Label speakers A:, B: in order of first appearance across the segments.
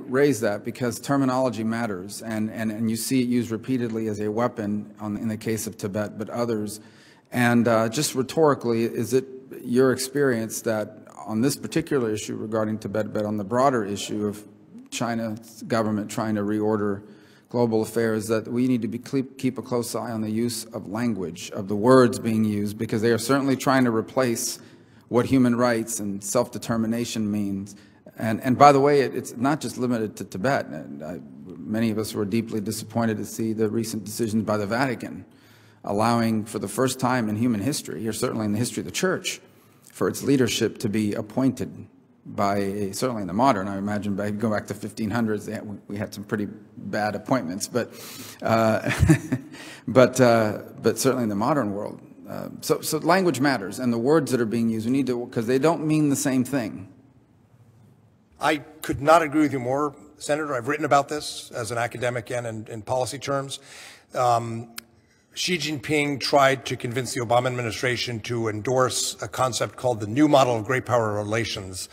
A: raise that because terminology matters, and you see it used repeatedly as a weapon in the case of Tibet, but others. And just rhetorically, is it your experience that on this particular issue regarding Tibet, but on the broader issue of China's government trying to reorder global affairs, that we need to keep a close eye on the use of language, of the words being used, because they are certainly trying to replace what human rights and self-determination means. And by the way, it's not just limited to Tibet. Many of us were deeply disappointed to see the recent decisions by the Vatican allowing, for the first time in human history, or certainly in the history of the Church, for its leadership to be appointed by, certainly in the modern, I imagine, go back to 1500s, we had some pretty bad appointments, but certainly in the modern world. So language matters, and the words that are being used, we need to, because they don't mean the same thing.
B: I could not agree with you more, Senator. I've written about this as an academic and in policy terms. Xi Jinping tried to convince the Obama administration to endorse a concept called the new model of great power relations,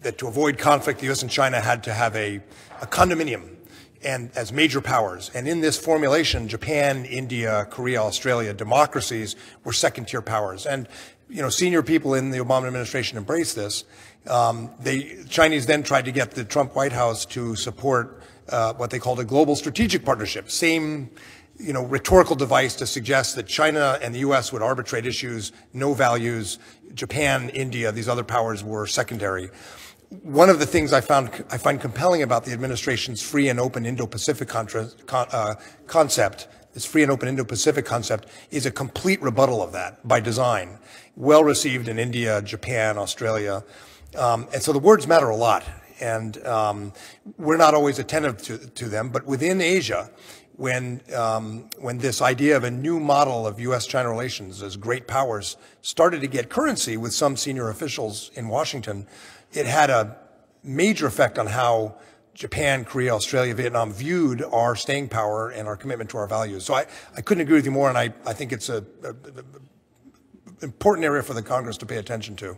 B: that to avoid conflict, the U.S. and China had to have a condominium and as major powers. And in this formulation, Japan, India, Korea, Australia, democracies were second-tier powers. And, you know, senior people in the Obama administration embraced this. The Chinese then tried to get the Trump White House to support what they called a global strategic partnership. Same, you know, rhetorical device to suggest that China and the U.S. would arbitrate issues, no values. Japan, India, these other powers were secondary. One of the things I find compelling about the administration's free and open Indo-Pacific concept, this free and open Indo-Pacific concept, is a complete rebuttal of that by design. Well received in India, Japan, Australia. And so the words matter a lot. And we're not always attentive to them, but within Asia, when this idea of a new model of U.S.-China relations as great powers started to get currency with some senior officials in Washington, it had a major effect on how Japan, Korea, Australia, Vietnam viewed our staying power and our commitment to our values. So I couldn't agree with you more, and I think it's an important area for the Congress to pay attention to.